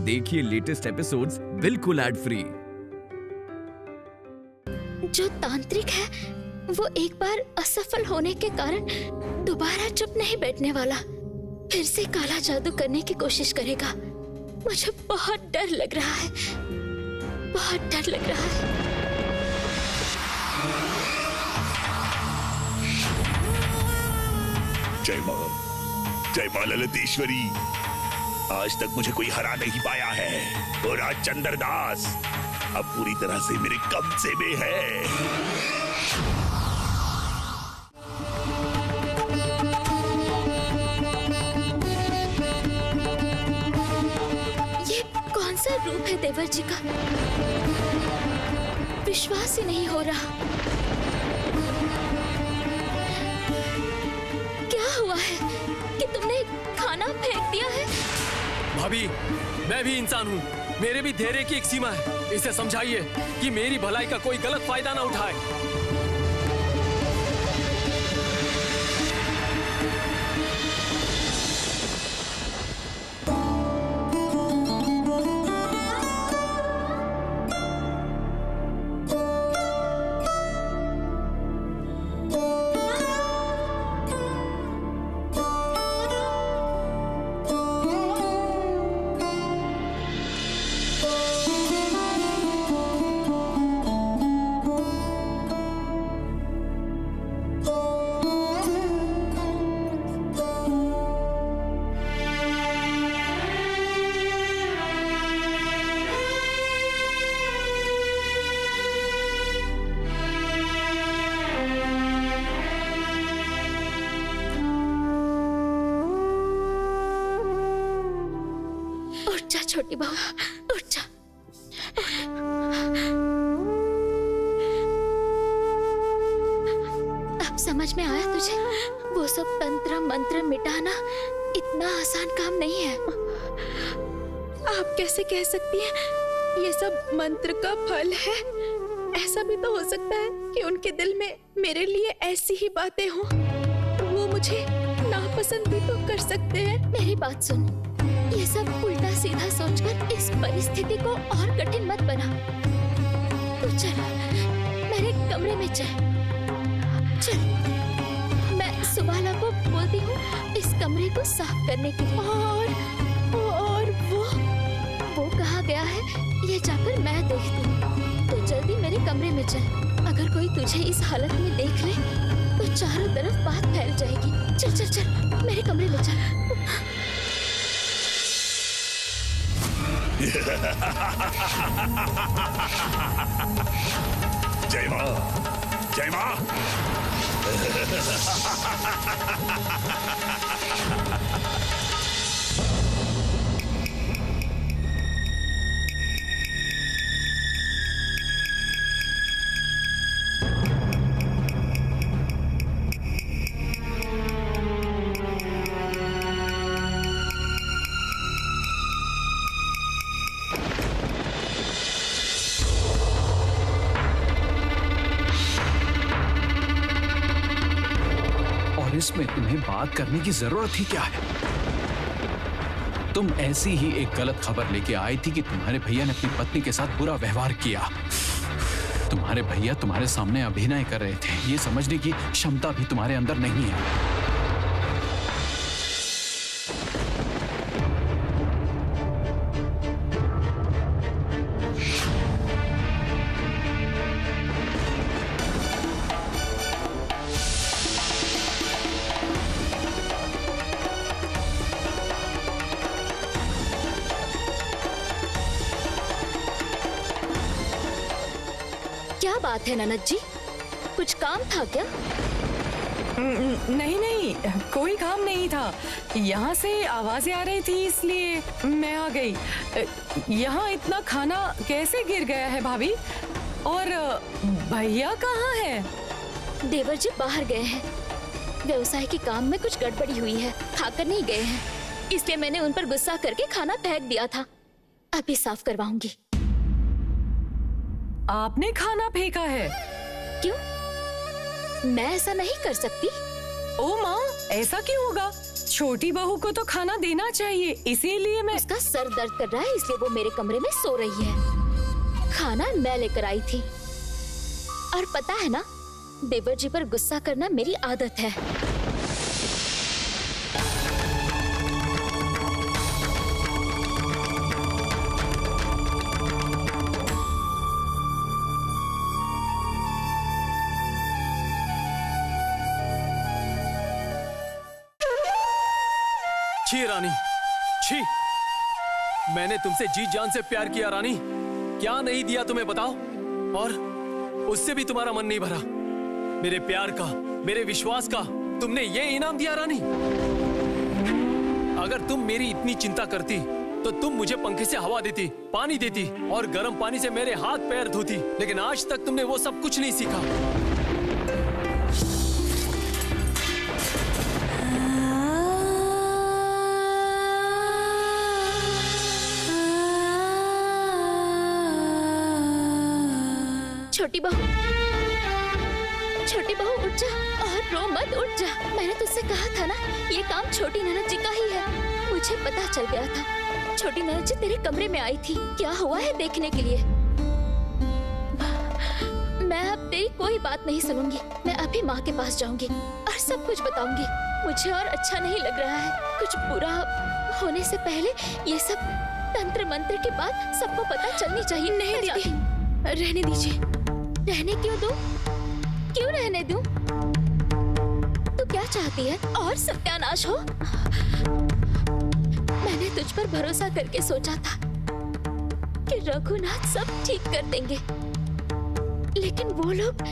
देखिए latest episodes बिल्कुल ad free. जो तांत्रिक है वो एक बार असफल होने के कारण दोबारा चुप नहीं बैठने वाला, फिर से काला जादू करने की कोशिश करेगा। मुझे बहुत डर लग रहा है, बहुत डर लग रहा है। जय मां ललितेश्वरी। आज तक मुझे कोई हरा नहीं पाया है और आज चंद्रदास अब पूरी तरह से मेरे कब्जे में है। ये कौन सा रूप है देवर जी का? विश्वास ही नहीं हो रहा। क्या हुआ है कि तुमने खाना फेंक दिया है? भाभी, मैं भी इंसान हूँ, मेरे भी धैर्य की एक सीमा है। इसे समझाइए कि मेरी भलाई का कोई गलत फायदा ना उठाए। छोटी बहू, उठ जा। अब समझ में आया तुझे? वो सब तंत्र मंत्र मिटाना इतना आसान काम नहीं है। आप कैसे कह सकती हैं ये सब मंत्र का फल है? ऐसा भी तो हो सकता है कि उनके दिल में मेरे लिए ऐसी ही बातें हों। वो मुझे नापसंद भी तो कर सकते हैं। मेरी बात सुन, ये सब उल्टा सीधा सोचकर इस परिस्थिति को और कठिन मत बना। तू चल मेरे कमरे में चल। मैं सुबाला को बोलती हूँ इस कमरे को साफ करने के लिए। और वो कहाँ गया है ये जाकर मैं देखती हूँ। तो जल्दी मेरे कमरे में चल। अगर कोई तुझे इस हालत में देख ले तो चारों तरफ बात फैल जाएगी। चल चल चल मेरे कमरे में चल। जय मां, जय मां। इसमें तुम्हें बात करने की जरूरत ही क्या है? तुम ऐसी ही एक गलत खबर लेके आई थी कि तुम्हारे भैया ने अपनी पत्नी के साथ बुरा व्यवहार किया। तुम्हारे भैया तुम्हारे सामने अभिनय कर रहे थे, ये समझने की क्षमता भी तुम्हारे अंदर नहीं है। क्या बात है ननद जी, कुछ काम था क्या? नहीं, कोई काम नहीं था। यहाँ से आवाजें आ रही थी इसलिए मैं आ गई। यहाँ इतना खाना कैसे गिर गया है भाभी? और भैया कहाँ है? देवर जी बाहर गए हैं। व्यवसाय के काम में कुछ गड़बड़ी हुई है, खाकर नहीं गए हैं। इसलिए मैंने उन पर गुस्सा करके खाना फेंक दिया था। अभी साफ करवाऊंगी। आपने खाना फेंका है? क्यों? मैं ऐसा नहीं कर सकती। ओ माँ, ऐसा क्यों होगा? छोटी बहू को तो खाना देना चाहिए, इसीलिए मैं। उसका सर दर्द कर रहा है इसलिए वो मेरे कमरे में सो रही है। खाना मैं लेकर आई थी। और पता है ना, देवर जी पर गुस्सा करना मेरी आदत है। छी रानी, छी। मैंने तुमसे जी जान से प्यार किया रानी। क्या नहीं दिया तुम्हें बताओ? और उससे भी तुम्हारा मन नहीं भरा। मेरे प्यार का, मेरे विश्वास का तुमने ये इनाम दिया रानी। अगर तुम मेरी इतनी चिंता करती तो तुम मुझे पंखे से हवा देती, पानी देती और गर्म पानी से मेरे हाथ पैर धोती। लेकिन आज तक तुमने वो सब कुछ नहीं सीखा। छोटी बहू, छोटी बहू उठ जा और रो मत, उठ जा। मैंने तुझसे कहा था ना, ये काम छोटी ननद जी का ही है। मुझे पता चल गया था। छोटी ननद जी तेरे कमरे में आई थी, क्या हुआ है देखने के लिए। मैं अब तेरी कोई बात नहीं सुनूंगी। मैं अभी माँ के पास जाऊंगी और सब कुछ बताऊंगी। मुझे और अच्छा नहीं लग रहा है। कुछ बुरा होने से पहले ये सब तंत्र मंत्र की बात सबको पता चलनी चाहिए। नहीं दीदी, रहने दीजिए। रहने क्यों दूं? क्यों रहने दूं? तू क्या चाहती है? और सत्यानाश हो? मैंने तुझ पर भरोसा करके सोचा था कि रघुनाथ सब ठीक कर देंगे, लेकिन वो लोग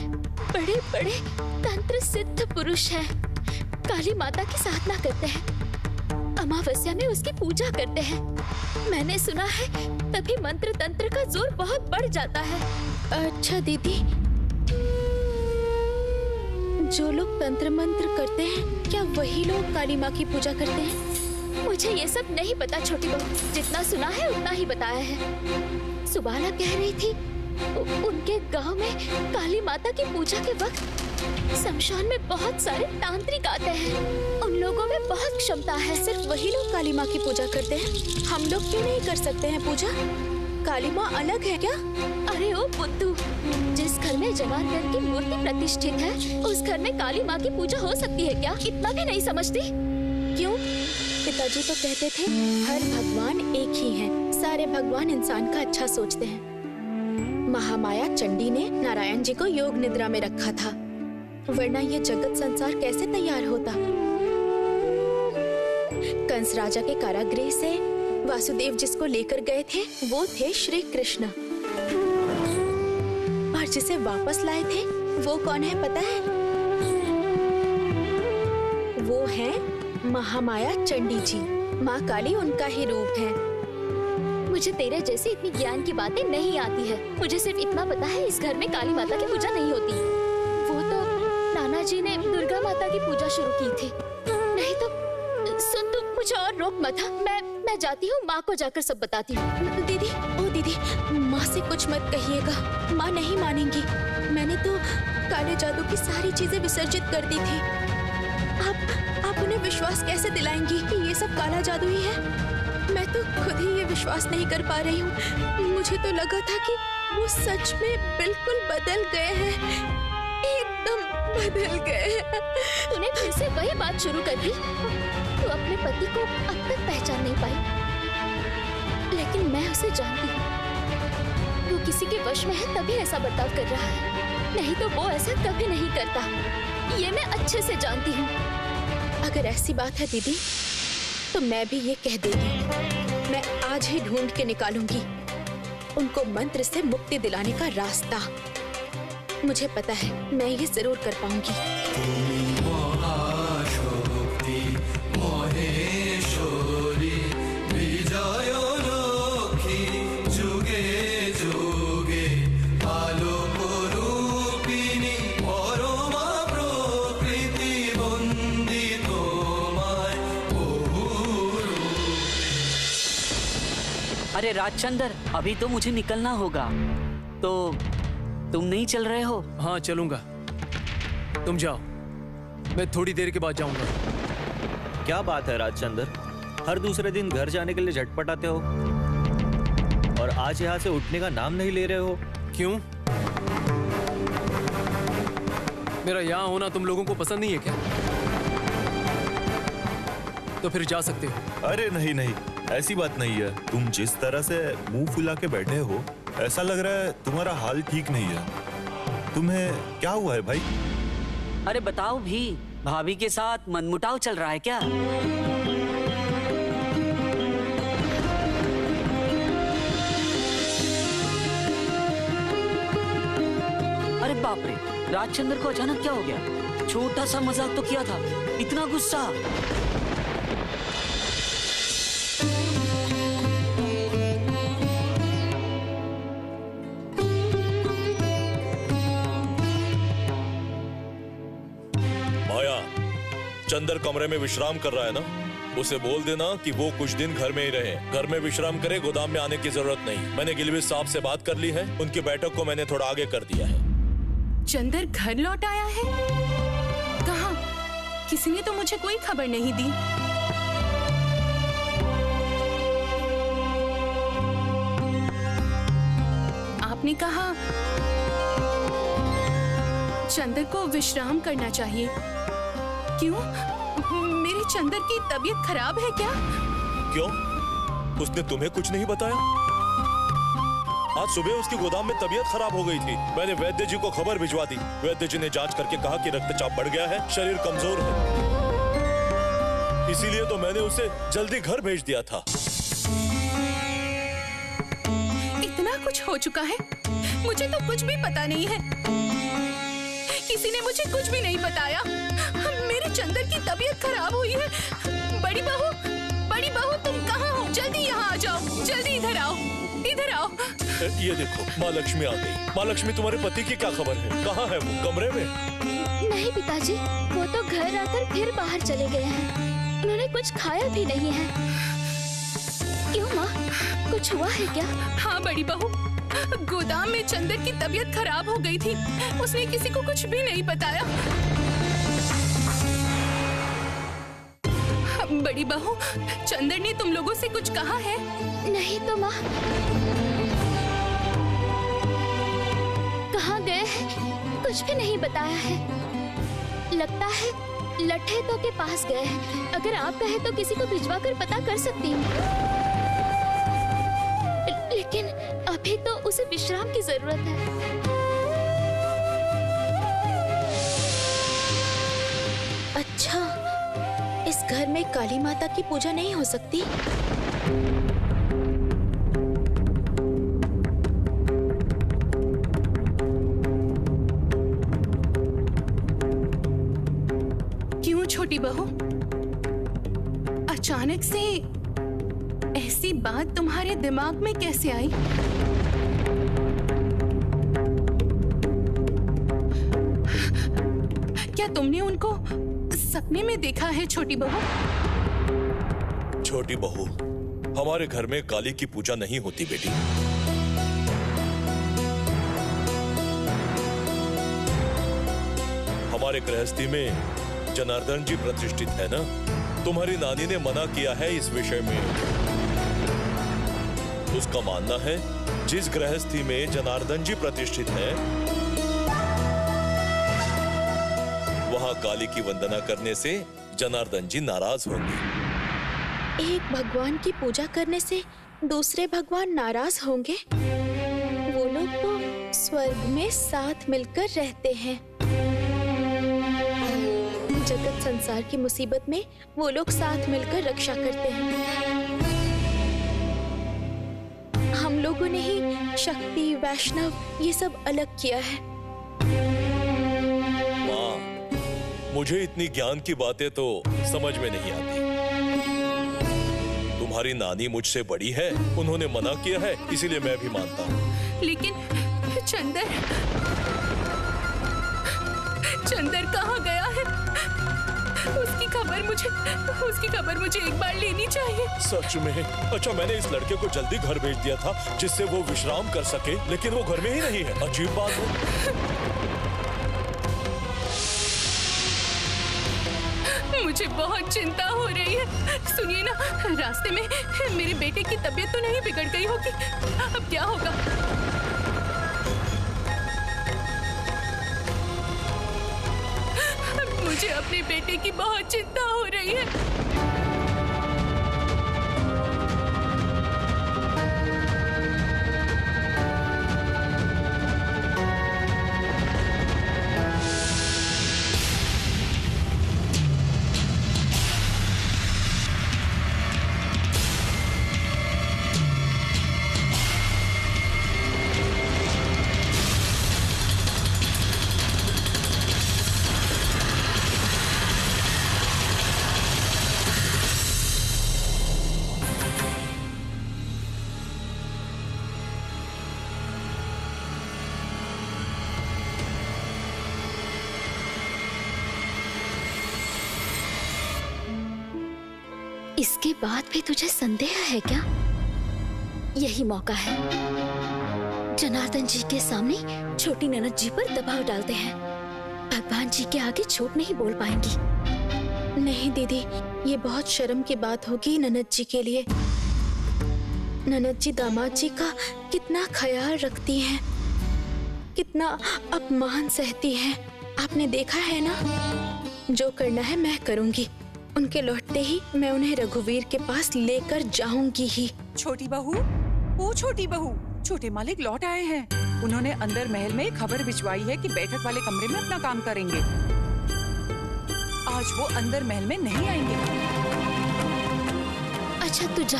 बड़े बड़े तंत्र सिद्ध पुरुष हैं। काली माता की साधना करते हैं, अमावस्या में उसकी पूजा करते हैं। मैंने सुना है तभी मंत्र तंत्र का जोर बहुत बढ़ जाता है। अच्छा दीदी, जो लोग तंत्र मंत्र करते हैं, क्या वही लोग काली माँ की पूजा करते हैं? मुझे ये सब नहीं पता छोटी बहू। जितना सुना है उतना ही बताया है। सुबाला कह रही थी उनके गांव में काली माता की पूजा के वक्त शमशान में बहुत सारे तांत्रिक आते हैं। उन लोगों में बहुत क्षमता है। सिर्फ वही लोग काली माँ की पूजा करते हैं? हम लोग क्यों नहीं कर सकते हैं पूजा? काली माँ अलग है क्या? अरे ओ बुद्धू, जिस घर में जवाहर की मूर्ति प्रतिष्ठित है, उस घर में काली माँ की पूजा हो सकती है क्या? इतना भी नहीं समझती? क्यों? पिताजी तो कहते थे हर भगवान एक ही है, सारे भगवान इंसान का अच्छा सोचते हैं। महामाया चंडी ने नारायण जी को योग निद्रा में रखा था, वरना ये जगत संसार कैसे तैयार होता? कंस राजा के कारागृह से वासुदेव जिसको लेकर गए थे वो थे श्री कृष्ण, और जिसे वापस लाए थे वो कौन है पता है? वो है महामाया चंडी जी। माँ काली उनका ही रूप है। मुझे तेरे जैसी इतनी ज्ञान की बातें नहीं आती है। मुझे सिर्फ इतना पता है इस घर में काली माता की पूजा नहीं होती। वो तो नाना जी ने दुर्गा माता की पूजा शुरू की थी। नहीं तो सुन, तू मुझे और रोक मत। मैं जाती हूँ, माँ को जाकर सब बताती हूँ। दीदी, ओ दीदी, माँ से कुछ मत कहिएगा, माँ नहीं मानेंगी। मैंने तो काले जादू की सारी चीजें विसर्जित कर दी थी। आप उन्हें विश्वास कैसे दिलाएंगी कि ये सब काला जादू ही है? मैं तो खुद ही ये विश्वास नहीं कर पा रही हूँ। मुझे तो लगा था कि वो सच में बिल्कुल बदल गए हैं, एकदम बदल गए हैं। तूने फिर से वही बात शुरू कर दी। तू अपने पति को अब तक पहचान नहीं पाई, लेकिन मैं उसे जानती हूँ। वो किसी के वश में है तभी ऐसा बर्ताव कर रहा है, नहीं तो वो ऐसा कभी नहीं करता। ये मैं अच्छे से जानती हूँ। अगर ऐसी बात है दीदी, तो मैं भी ये कह देती। मैं आज ही ढूंढ के निकालूंगी उनको मंत्र से मुक्ति दिलाने का रास्ता। मुझे पता है मैं ये जरूर कर पाऊंगी। अरे राजचंद्र, अभी तो मुझे निकलना होगा, तो तुम नहीं चल रहे हो? हाँ चलूंगा, तुम जाओ, मैं थोड़ी देर के बाद जाऊंगा। क्या बात है राजचंद्र, हर दूसरे दिन घर जाने के लिए झटपटाते हो और आज यहाँ से उठने का नाम नहीं ले रहे हो। क्यों? मेरा यहाँ होना तुम लोगों को पसंद नहीं है क्या? तो फिर जा सकते हो। अरे नहीं नहीं, ऐसी बात नहीं है। तुम जिस तरह से मुंह फुला के बैठे हो, ऐसा लग रहा है तुम्हारा हाल ठीक नहीं है। तुम्हें क्या हुआ है भाई? अरे बताओ भी, भाभी के साथ मनमुटाव चल रहा है क्या? अरे बाप रे, राजचंद्र को अचानक क्या हो गया? छोटा सा मजाक तो किया था, इतना गुस्सा? चंदर कमरे में विश्राम कर रहा है ना, उसे बोल देना कि वो कुछ दिन घर में ही रहे। घर में विश्राम करे, गोदाम में आने की जरूरत नहीं। मैंने गिलविस साहब से बात कर ली है, उनकी बैठक को मैंने थोड़ा आगे कर दिया है। चंदर घर लौट आया है? कहाँ? किसी ने तो मुझे कोई खबर नहीं दी। आपने कहा चंदर को विश्राम करना चाहिए। क्यों? मेरे चंदर की तबीयत खराब है क्या? क्यों? उसने तुम्हें कुछ नहीं बताया? आज सुबह उसकी गोदाम में तबीयत खराब हो गई थी। मैंने वैद्य जी को खबर भिजवा दी। वैद्य जी ने जांच करके कहा कि रक्तचाप बढ़ गया है, शरीर कमजोर है। इसीलिए तो मैंने उसे जल्दी घर भेज दिया था। इतना कुछ हो चुका है, मुझे तो कुछ भी पता नहीं है। किसी ने मुझे कुछ भी नहीं बताया। मेरे चंदर की तबीयत खराब हुई है। बड़ी बहू तुम कहाँ हो? जल्दी यहाँ आ जाओ, जल्दी इधर आओ, इधर आओ। ये देखो, माँ लक्ष्मी आ गई। माँ लक्ष्मी, तुम्हारे पति की क्या खबर है? कहाँ है वो? कमरे में? नहीं पिताजी, वो तो घर आकर फिर बाहर चले गए हैं। उन्होंने कुछ खाया भी नहीं है। क्यों माँ, कुछ हुआ है क्या? हाँ बड़ी बहू, गोदाम में चंदर की तबीयत खराब हो गई थी। उसने किसी को कुछ भी नहीं बताया। बड़ी बहू, चंदर ने तुम लोगों से कुछ कहा है? नहीं तो माँ। कहाँ गए हैं? कुछ भी नहीं बताया है। लगता है लट्ठे तो के पास गए हैं। अगर आप कहे तो किसी को भिजवा कर पता कर सकती हूँ। लेकिन अभी तो उसे विश्राम की जरूरत है। अच्छा, इस घर में काली माता की पूजा नहीं हो सकती? क्यों छोटी बहू, अचानक से ऐसी बात तुम्हारे दिमाग में कैसे आई? क्या तुमने उनको सपने में देखा है छोटी बहू? छोटी बहू, हमारे घर में काली की पूजा नहीं होती बेटी। हमारे गृहस्थी में जनार्दन जी प्रतिष्ठित है ना। तुम्हारी नानी ने मना किया है इस विषय में। उसका मानना है जिस गृहस्थी में जनार्दन जी प्रतिष्ठित है, वहां काली की वंदना करने से जनार्दन जी नाराज होंगे। एक भगवान की पूजा करने से दूसरे भगवान नाराज होंगे? वो लोग तो स्वर्ग में साथ मिलकर रहते हैं। जगत संसार की मुसीबत में वो लोग साथ मिलकर रक्षा करते हैं। हम लोगों ने ही शक्ति, वैष्णव ये सब अलग किया है। माँ, मुझे इतनी ज्ञान की बातें तो समझ में नहीं आती। तुम्हारी नानी मुझसे बड़ी है, उन्होंने मना किया है, इसीलिए मैं भी मानता हूँ। लेकिन चंदर कहाँ गया है? उसकी खबर मुझे एक बार लेनी चाहिए। सच में? अच्छा, मैंने इस लड़के को जल्दी घर भेज दिया था जिससे वो विश्राम कर सके, लेकिन वो घर में ही नहीं है। अजीब बात है। मुझे बहुत चिंता हो रही है। सुनिए ना, रास्ते में मेरे बेटे की तबीयत तो नहीं बिगड़ गई होगी? अब क्या होगा? मुझे अपने बेटे की बहुत चिंता हो रही है। इसके बाद भी तुझे संदेह है क्या? यही मौका है। जनार्दन जी के सामने छोटी ननद जी पर दबाव डालते हैं। भगवान जी के आगे झूठ नहीं बोल पाएंगी। नहीं दीदी, ये बहुत शर्म की बात होगी ननद जी के लिए। ननद जी दामाद जी का कितना ख्याल रखती हैं, कितना अपमान सहती हैं। आपने देखा है ना? जो करना है मैं करूंगी। उनके लौटते ही मैं उन्हें रघुवीर के पास लेकर जाऊंगी ही। छोटी बहू, वो छोटी बहू, छोटे मालिक लौट आए हैं। उन्होंने अंदर महल में खबर भिजवाई है कि बैठक वाले कमरे में अपना काम करेंगे। आज वो अंदर महल में नहीं आएंगे। अच्छा तू जा।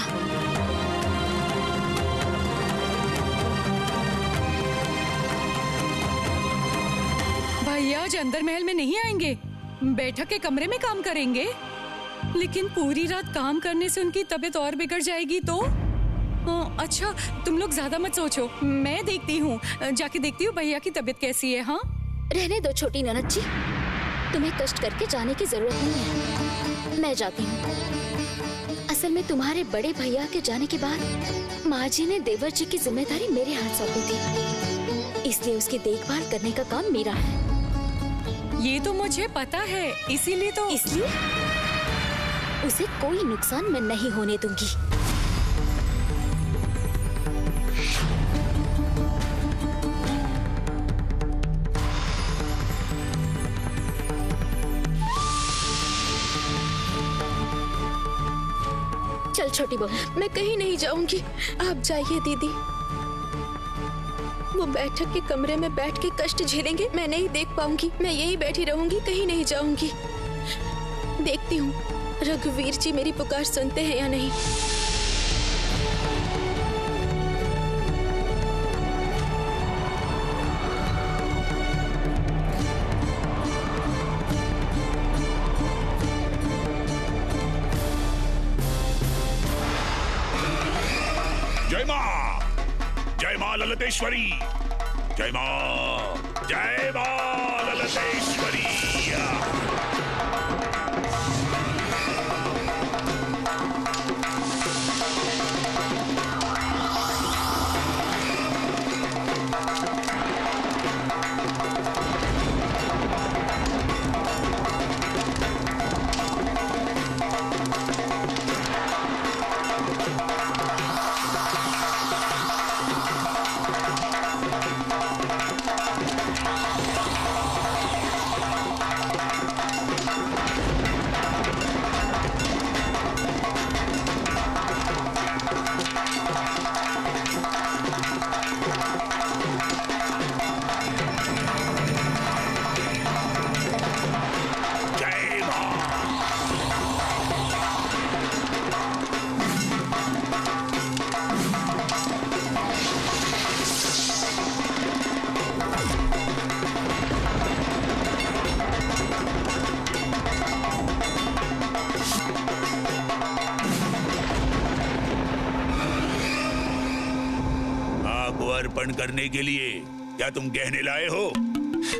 भाई आज अंदर महल में नहीं आएंगे, बैठक के कमरे में काम करेंगे। लेकिन पूरी रात काम करने से उनकी तबीयत और बिगड़ जाएगी तो? अच्छा तुम लोग ज्यादा मत सोचो, मैं देखती हूँ, जाके देखती हूँ भैया की तबीयत कैसी है। हाँ रहने दो छोटी ननद जी, तुम्हें कष्ट करके जाने की जरूरत नहीं है। मैं जाती हूँ। असल में तुम्हारे बड़े भैया के जाने के बाद माँ जी ने देवर जी की जिम्मेदारी मेरे हाथ सौंपी थी, इसलिए उसकी देखभाल करने का काम मेरा है। ये तो मुझे पता है, इसीलिए तो। इसलिए उसे कोई नुकसान मैं नहीं होने दूंगी। चल छोटी बहू। मैं कहीं नहीं जाऊंगी, आप जाइए दीदी। वो बैठक के कमरे में बैठ के कष्ट झेलेंगे, मैं नहीं देख पाऊंगी। मैं यही बैठी रहूंगी, कहीं नहीं जाऊंगी। देखती हूँ रघुवीर जी मेरी पुकार सुनते हैं या नहीं। जय मां, जय मां ललितेश्वरी, जय मां, जय मां ललितेश्वरी। अर्पण करने के लिए क्या तुम गहने लाए हो?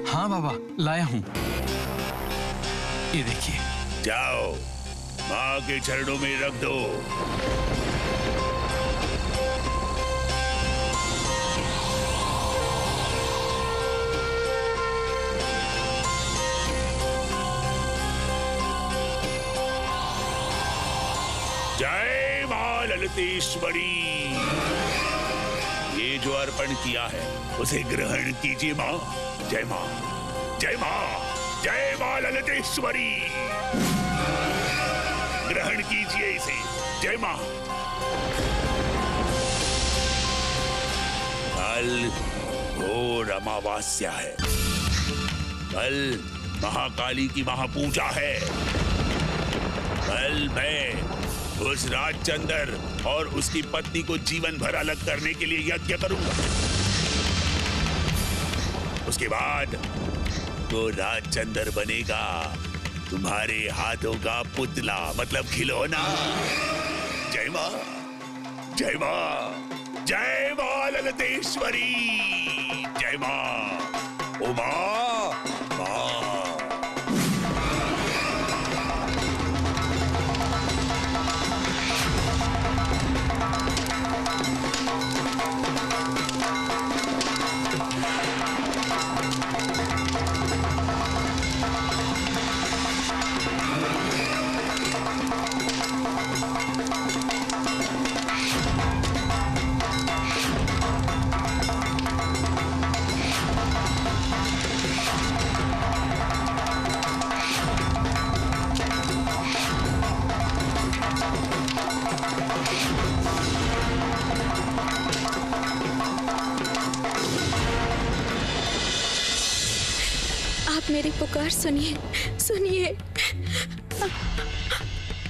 हाँ बाबा, लाया हूँ। ये देखिए। जाओ माँ के चरणों में रख दो। ललतेश्वरी, ये जो अर्पण किया है उसे ग्रहण कीजिए माँ। जय माँ, जय माँ, जय माँ ललतेश्वरी, ग्रहण कीजिए इसे। जय माँ। कल घोर अमावस्या है, कल महाकाली की महापूजा है। कल मैं उस राजचंदर और उसकी पत्नी को जीवन भर अलग करने के लिए यज्ञ करूंगा। उसके बाद तो राजचंदर बनेगा तुम्हारे हाथों का पुतला, मतलब खिलौना। जय माँ, जय माँ, जय माँ ललतेश्वरी, जय माँ। ओ माँ, माँ। मेरी पुकार सुनिए, सुनिए।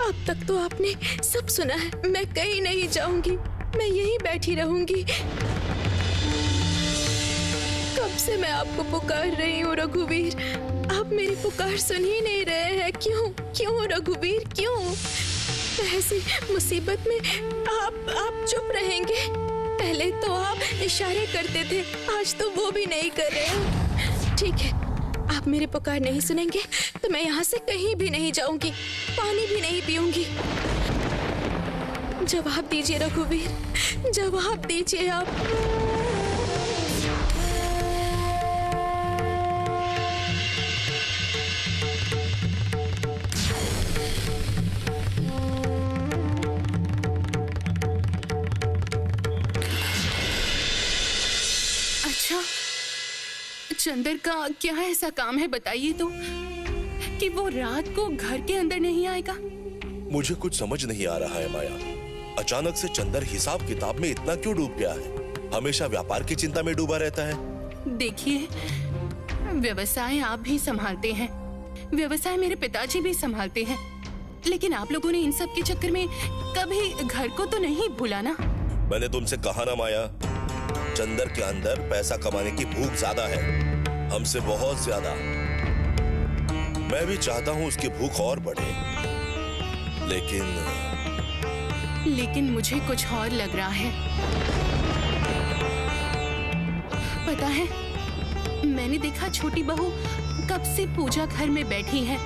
अब तक तो आपने सब सुना है। मैं कहीं नहीं जाऊंगी, मैं यहीं बैठी रहूंगी। कब से मैं आपको पुकार रही हूँ रघुवीर, आप मेरी पुकार सुन ही नहीं रहे हैं। क्यों, क्यों रघुवीर, क्यों? ऐसी मुसीबत में आप चुप रहेंगे? पहले तो आप इशारे करते थे, आज तो वो भी नहीं कर रहे हैं। ठीक है, आप मेरी पुकार नहीं सुनेंगे तो मैं यहाँ से कहीं भी नहीं जाऊंगी, पानी भी नहीं पीऊंगी। जवाब दीजिए रघुवीर, जवाब दीजिए आप। अच्छा, चंदर का क्या ऐसा काम है बताइए तो कि वो रात को घर के अंदर नहीं आएगा? मुझे कुछ समझ नहीं आ रहा है माया। अचानक से चंदर हिसाब किताब में इतना क्यों डूब गया है? हमेशा व्यापार की चिंता में डूबा रहता है। देखिए, व्यवसाय आप भी संभालते हैं, व्यवसाय मेरे पिताजी भी संभालते हैं, लेकिन आप लोगों ने इन सब के चक्कर में कभी घर को तो नहीं भूला ना? मैंने तुमसे कहा ना माया, चंदर के अंदर पैसा कमाने की भूख ज्यादा है, हमसे बहुत ज्यादा। मैं भी चाहता हूँ उसकी भूख और बढ़े, लेकिन मुझे कुछ और लग रहा है। पता है, मैंने देखा छोटी बहू कब से पूजा घर में बैठी है।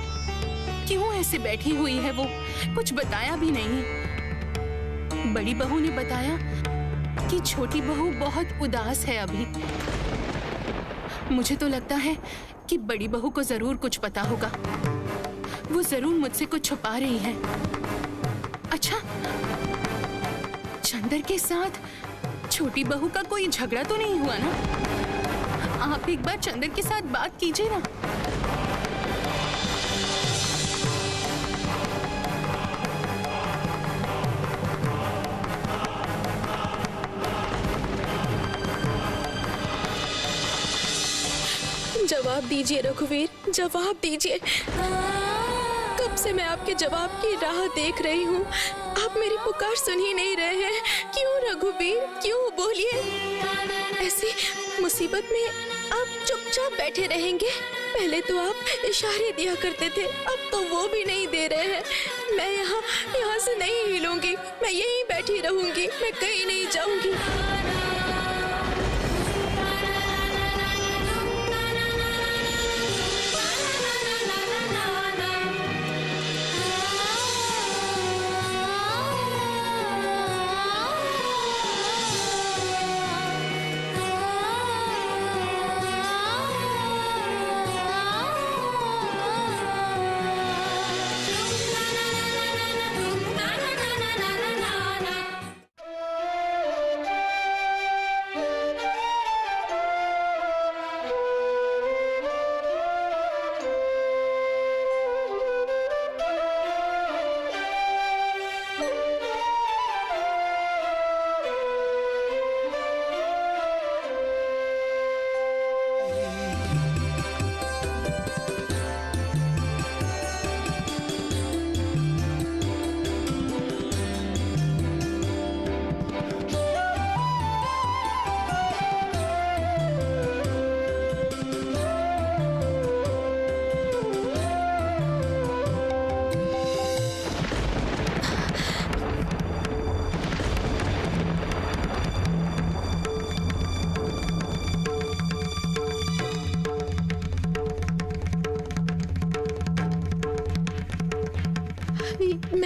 क्यों ऐसे बैठी हुई है वो? कुछ बताया भी नहीं। बड़ी बहू ने बताया कि छोटी बहू बहुत उदास है अभी। मुझे तो लगता है कि बड़ी बहू को जरूर कुछ पता होगा, वो जरूर मुझसे कुछ छुपा रही है। अच्छा, चंदर के साथ छोटी बहू का कोई झगड़ा तो नहीं हुआ ना? आप एक बार चंदर के साथ बात कीजिए ना। जवाब दीजिए रघुवीर, जवाब दीजिए। कब से मैं आपके जवाब की राह देख रही हूँ, आप मेरी पुकार सुन ही नहीं रहे हैं। क्यों रघुवीर, क्यों? बोलिए। ऐसी मुसीबत में आप चुपचाप बैठे रहेंगे? पहले तो आप इशारे दिया करते थे, अब तो वो भी नहीं दे रहे हैं। मैं यहाँ से नहीं हिलूंगी, मैं यहीं बैठी रहूंगी, मैं कहीं नहीं जाऊंगी।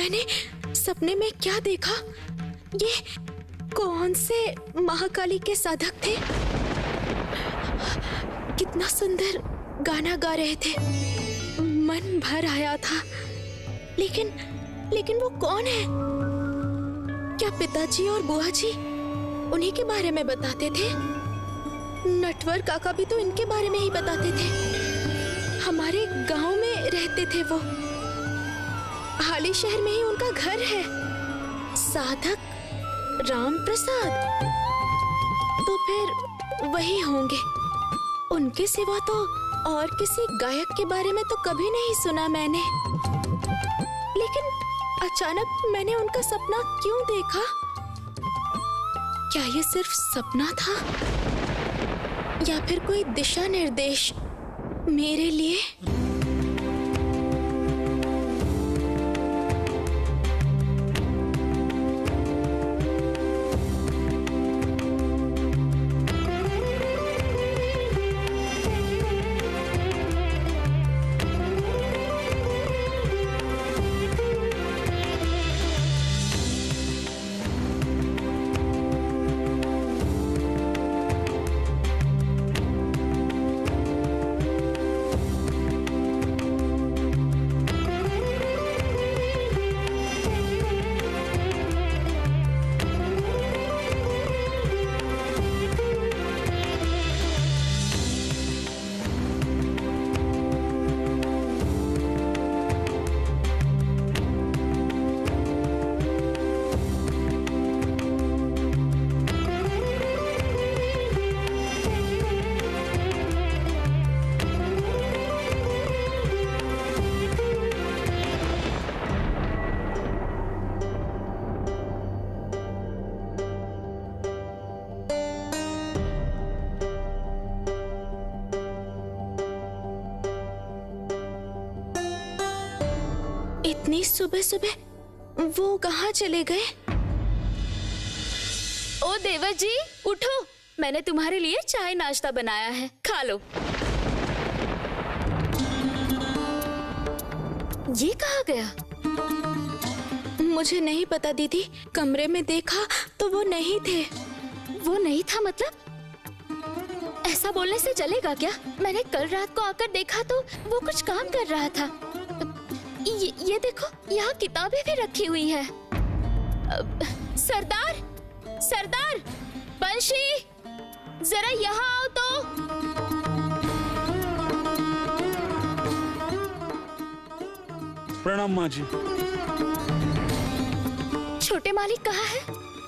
मैंने सपने में क्या देखा? ये कौन से महाकाली के साधक थे? कितना सुंदर गाना गा रहे थे, मन भर आया था। लेकिन वो कौन है? क्या पिताजी और बुआ जी उन्हीं के बारे में बताते थे? नटवर काका भी तो इनके बारे में ही बताते थे। हमारे गांव में रहते थे वो, हाली शहर में ही उनका घर है। साधक राम प्रसाद, तो फिर वही होंगे। उनके सिवा तो और किसी गायक के बारे में तो कभी नहीं सुना मैंने। लेकिन अचानक मैंने उनका सपना क्यों देखा? क्या ये सिर्फ सपना था या फिर कोई दिशा निर्देश मेरे लिए? इतनी सुबह सुबह वो कहाँ चले गए? ओ देवर जी उठो, मैंने तुम्हारे लिए चाय नाश्ता बनाया है, खा लो। ये कहाँ गया? मुझे नहीं पता दीदी, कमरे में देखा तो वो नहीं थे। वो नहीं था मतलब? ऐसा बोलने से चलेगा क्या? मैंने कल रात को आकर देखा तो वो कुछ काम कर रहा था। ये देखो, यहाँ किताबें भी रखी हुई हैं। सरदार, सरदार, बंशी, जरा यहाँ आओ तो। प्रणाम माँ जी। छोटे मालिक कहाँ है?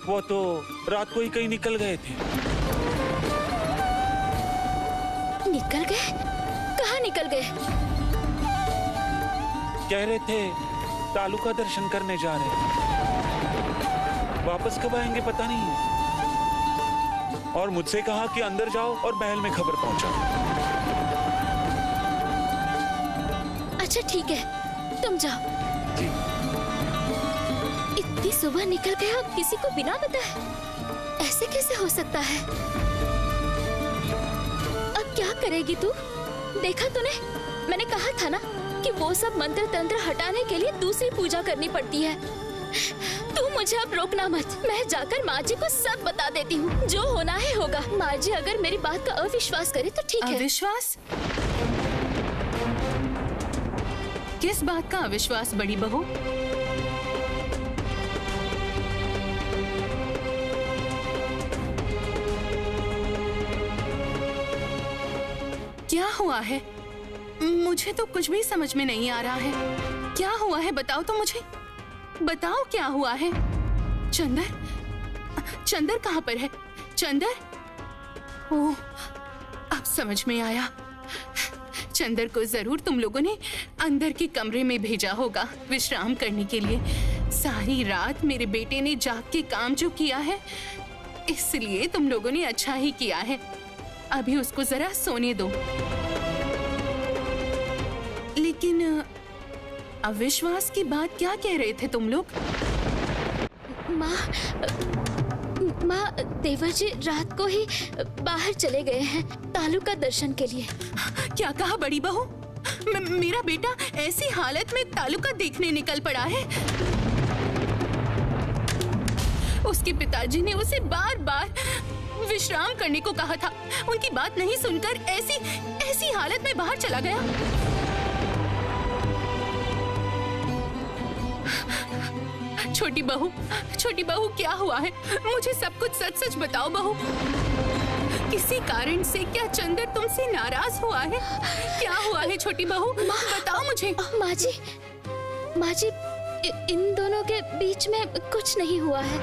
वो तो रात को ही कहीं निकल गए थे। निकल गए? कहाँ निकल गए? कह रहे थे तालू का दर्शन करने जा रहे हैं, वापस कब आएंगे पता नहीं है। और मुझसे कहा कि अंदर जाओ और महल में खबर पहुंचाओ। अच्छा ठीक है, तुम जाओ। जी। इतनी सुबह निकल गया किसी को बिना बताए? ऐसे कैसे हो सकता है? अब क्या करेगी तू? देखा तूने, मैंने कहा था ना कि वो सब मंत्र तंत्र हटाने के लिए दूसरी पूजा करनी पड़ती है। तू मुझे अब रोकना मत, मैं जाकर माँ जी को सब बता देती हूँ। जो होना है होगा। माँ जी अगर मेरी बात का अविश्वास करे तो ठीक है। अविश्वास? किस बात का अविश्वास बड़ी बहू? क्या हुआ है? मुझे तो कुछ भी समझ में नहीं आ रहा है। क्या हुआ है बताओ तो मुझे, बताओ क्या हुआ है? चंदर, चंदर कहाँ पर है? चंदर? ओह, अब समझ में आया। चंदर को जरूर तुम लोगों ने अंदर के कमरे में भेजा होगा विश्राम करने के लिए। सारी रात मेरे बेटे ने जाग के काम जो किया है, इसलिए तुम लोगों ने अच्छा ही किया है। अभी उसको जरा सोने दो। लेकिन अविश्वास की बात क्या कह रहे थे तुम लोग? माँ, देवर जी रात को ही बाहर चले गए हैं तालू का दर्शन के लिए। क्या कहा बड़ी बहू? मेरा बेटा ऐसी हालत में तालू का देखने निकल पड़ा है? उसके पिताजी ने उसे बार बार विश्राम करने को कहा था। उनकी बात नहीं सुनकर ऐसी हालत में बाहर चला गया। छोटी बहू क्या हुआ है? मुझे सब कुछ सच सच बताओ बहू। किसी कारण से क्या चंदर तुमसे नाराज हुआ है? क्या हुआ है छोटी बहू? बताओ मुझे। माँ जी, इन दोनों के बीच में कुछ नहीं हुआ है।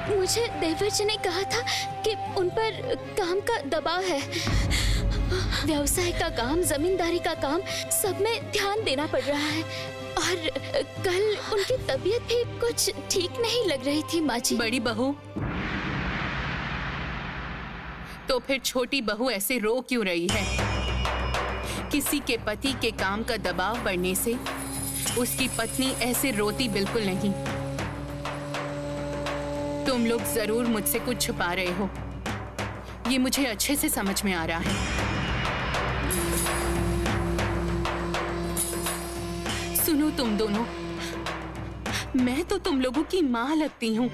मुझे देवर जी ने कहा था कि उन पर काम का दबाव है। व्यवसाय का काम, जमींदारी का काम, सब में ध्यान देना पड़ रहा है। और कल उनकी तबीयत भी कुछ ठीक नहीं लग रही थी माँ जी। बड़ी बहू, तो फिर छोटी बहू ऐसे रो क्यों रही है? किसी के पति के काम का दबाव बढ़ने से उसकी पत्नी ऐसे रोती बिल्कुल नहीं। तुम लोग जरूर मुझसे कुछ छुपा रहे हो, ये मुझे अच्छे से समझ में आ रहा है। सुनो तुम दोनों, मैं तो तुम लोगों की माँ लगती हूँ।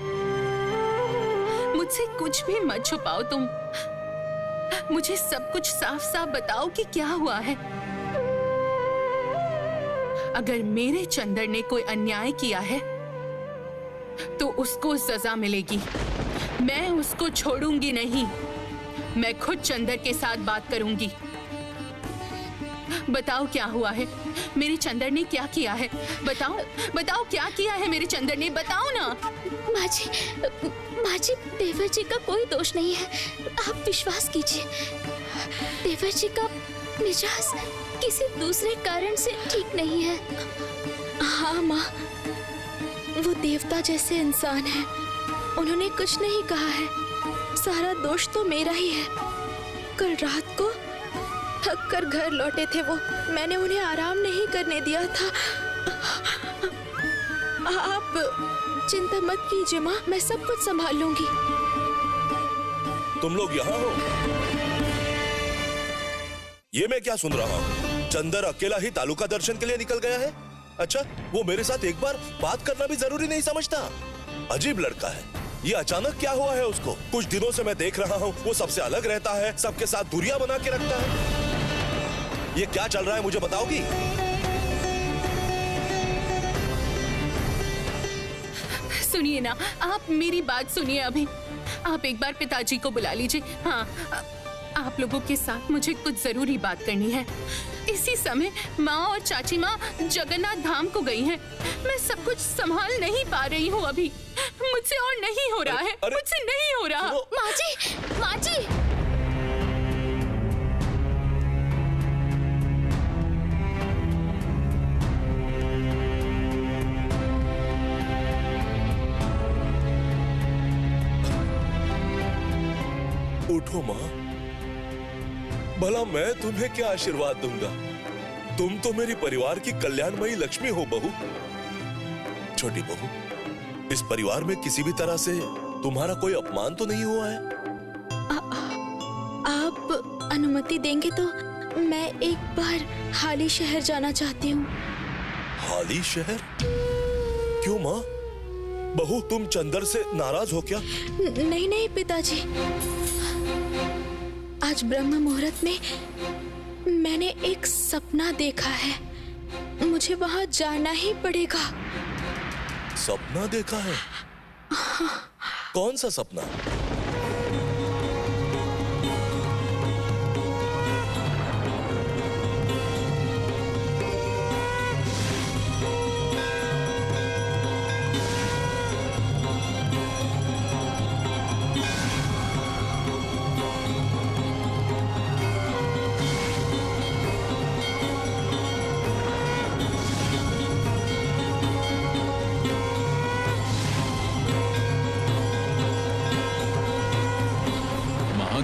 मुझसे कुछ भी मत छुपाओ तुम। मुझे सब कुछ साफ साफ बताओ कि क्या हुआ है। अगर मेरे चंदर ने कोई अन्याय किया है तो उसको सजा मिलेगी। मैं उसको छोड़ूंगी नहीं। मैं खुद चंदर के साथ बात करूंगी। बताओ क्या हुआ है? मेरे चंदर ने क्या किया है? बताओ क्या किया है मेरे चंदर ने? बताओ ना। माँ जी, देवर जी का कोई दोष नहीं है। आप विश्वास कीजिए। देवर जी का मिजाज किसी दूसरे कारण से ठीक नहीं है। हाँ माँ, वो देवता जैसे इंसान है। उन्होंने कुछ नहीं कहा है। सारा दोष तो मेरा ही है। कल रात को थक कर घर लौटे थे वो। मैंने उन्हें आराम नहीं करने दिया था। आप चिंता मत कीजिए माँ, मैं सब कुछ संभाल लूंगी। तुम लोग यहाँ हो? ये मैं क्या सुन रहा हूँ? चंदर अकेला ही तालुका दर्शन के लिए निकल गया है? अच्छा, वो मेरे साथ एक बार बात करना भी जरूरी नहीं समझता? अजीब लड़का है। ये अचानक क्या हुआ है उसको? कुछ दिनों से मैं देख रहा हूँ वो सबसे अलग रहता है, सबके साथ दूरियां बना के रखता है। ये क्या चल रहा है मुझे बताओगी? सुनिए ना, आप मेरी बात सुनिए अभी। आप एक बार पिताजी को बुला लीजिए। हाँ, आप लोगों के साथ मुझे कुछ जरूरी बात करनी है। इसी समय माँ और चाची माँ जगन्नाथ धाम को गई हैं। मैं सब कुछ संभाल नहीं पा रही हूँ अभी। मुझसे और नहीं हो रहा है। मुझसे नहीं हो रहा। माँ जी। उठो माँ, भला मैं तुम्हें क्या आशीर्वाद दूंगा? तुम तो मेरी परिवार की कल्याणमयी लक्ष्मी हो बहू। छोटी बहू, इस परिवार में किसी भी तरह से तुम्हारा कोई अपमान तो नहीं हुआ है? आप अनुमति देंगे तो मैं एक बार हाली शहर जाना चाहती हूँ। हाली शहर? क्यों माँ? बहू, तुम चंदर से नाराज हो क्या? नहीं पिताजी, आज ब्रह्म मुहूर्त में मैंने एक सपना देखा है। मुझे वहां जाना ही पड़ेगा। सपना देखा है? कौन सा सपना?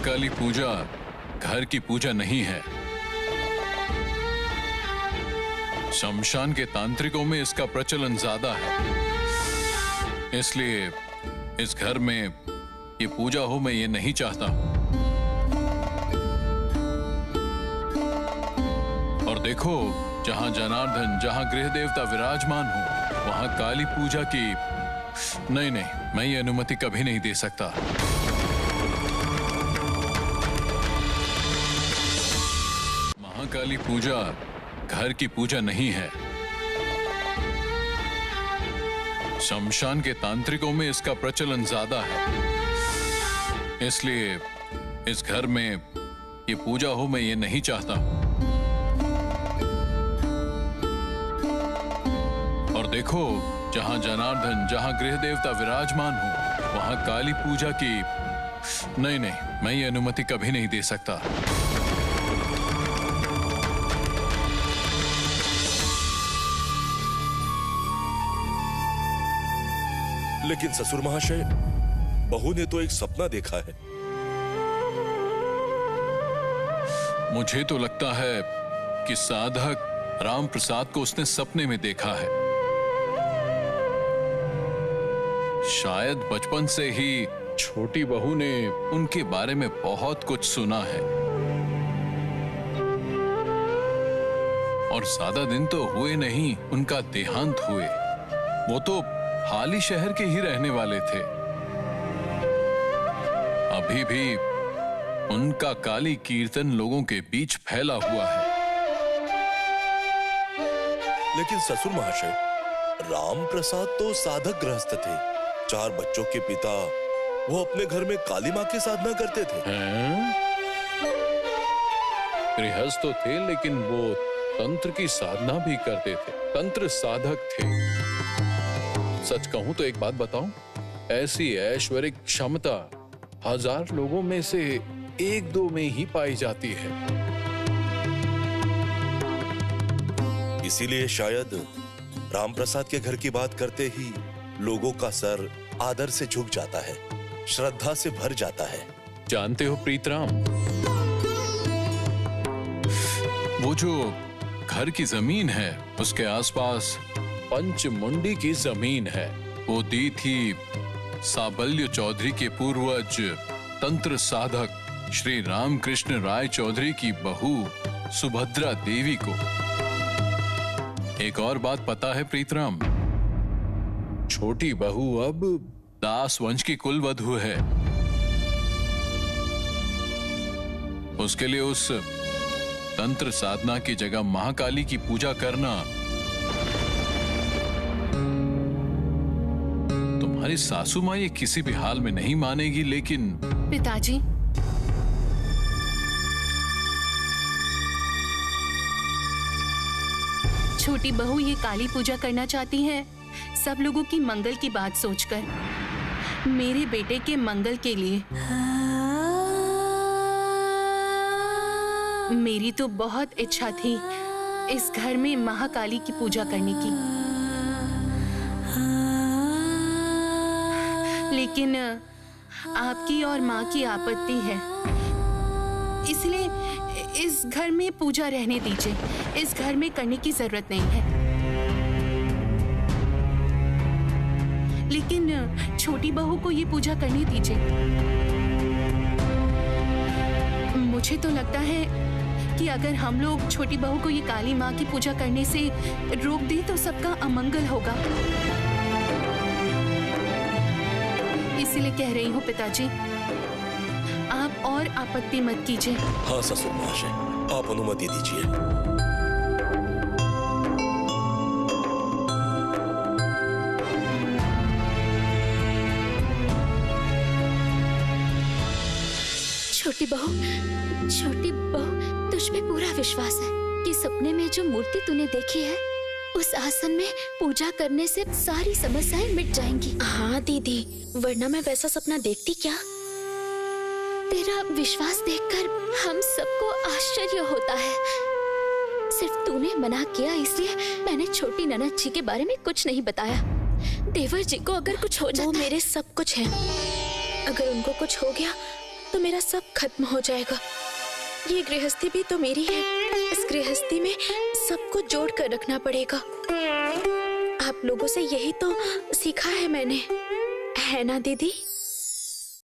काली पूजा घर की पूजा नहीं है। शमशान के तांत्रिकों में इसका प्रचलन ज्यादा है, इसलिए इस घर में ये पूजा हो मैं ये नहीं चाहता हूं। और देखो, जहां जनार्दन, जहां गृह देवता विराजमान हो, वहां काली पूजा की नहीं नहीं, मैं ये अनुमति कभी नहीं दे सकता। महाकाली पूजा घर की पूजा नहीं है। शमशान के तांत्रिकों में इसका प्रचलन ज्यादा है, इसलिए इस घर में ये पूजा हो मैं ये नहीं चाहता हूं। और देखो, जहां जनार्दन, जहां गृह देवता विराजमान हो, वहां काली पूजा की नहीं नहीं, मैं ये अनुमति कभी नहीं दे सकता। लेकिन ससुर महाशय, बहू ने तो एक सपना देखा है। मुझे तो लगता है कि साधक राम प्रसाद को उसने सपने में देखा है। शायद बचपन से ही छोटी बहू ने उनके बारे में बहुत कुछ सुना है। और ज्यादा दिन तो हुए नहीं उनका देहांत हुए। वो तो हाल ही शहर के ही रहने वाले थे। अभी भी उनका काली कीर्तन लोगों के बीच फैला हुआ है। लेकिन ससुर महाशय, राम प्रसाद तो साधक गृहस्थ थे, 4 बच्चों के पिता। वो अपने घर में काली माँ की साधना करते थे। गृहस्थ तो थे, लेकिन वो तंत्र की साधना भी करते थे, तंत्र साधक थे। सच कहूं तो एक बात बताऊं, ऐसी ऐश्वर्य क्षमता 1000 लोगों में से 1-2 में ही पाई जाती है। इसीलिए शायद राम प्रसाद के घर की बात करते ही लोगों का सर आदर से झुक जाता है, श्रद्धा से भर जाता है। जानते हो प्रीतराम, वो जो घर की जमीन है उसके आसपास पंचमुंडी की जमीन है। वो दी थी साबल्य चौधरी के पूर्वज तंत्र साधक श्री रामकृष्ण राय चौधरी की बहू सुभद्रा देवी को। एक और बात पता है प्रीतराम, छोटी बहू अब दास वंश की कुलवधू है। उसके लिए उस तंत्र साधना की जगह महाकाली की पूजा करना तुम्हारी सासू माँ ये किसी भी हाल में नहीं मानेगी। लेकिन पिताजी, छोटी बहू ये काली पूजा करना चाहती है सब लोगों की मंगल की बात सोचकर, मेरे बेटे के मंगल के लिए। मेरी तो बहुत इच्छा थी इस घर में महाकाली की पूजा करने की, लेकिन आपकी और माँ की आपत्ति है, इसलिए इस घर में पूजा रहने दीजिए। इस घर में करने की जरूरत नहीं है। लेकिन छोटी बहू को ये पूजा करने दीजिए। मुझे तो लगता है कि अगर हम लोग छोटी बहू को ये काली माँ की पूजा करने से रोक दें तो सबका अमंगल होगा। इसीलिए कह रही हूँ पिताजी, आप और आपत्ति मत कीजिए। हाँ ससुर महाशय, आप अनुमति दीजिए। छोटी बहू, तुझ में पूरा विश्वास है कि सपने में जो मूर्ति तूने देखी है उस आसन में पूजा करने से सारी समस्याएं मिट जाएंगी। हाँ दीदी, वरना मैं वैसा सपना देखती क्या? तेरा विश्वास देखकर हम सबको आश्चर्य होता है। सिर्फ तूने मना किया इसलिए मैंने छोटी ननद जी के बारे में कुछ नहीं बताया। देवर जी को अगर कुछ हो जाए, वो मेरे सब कुछ है। अगर उनको कुछ हो गया तो मेरा सब खत्म हो जाएगा। ये गृहस्थी भी तो मेरी है। इस गृहस्थी में सबको जोड़ कर रखना पड़ेगा। आप लोगों से यही तो सीखा है मैंने, है ना दीदी?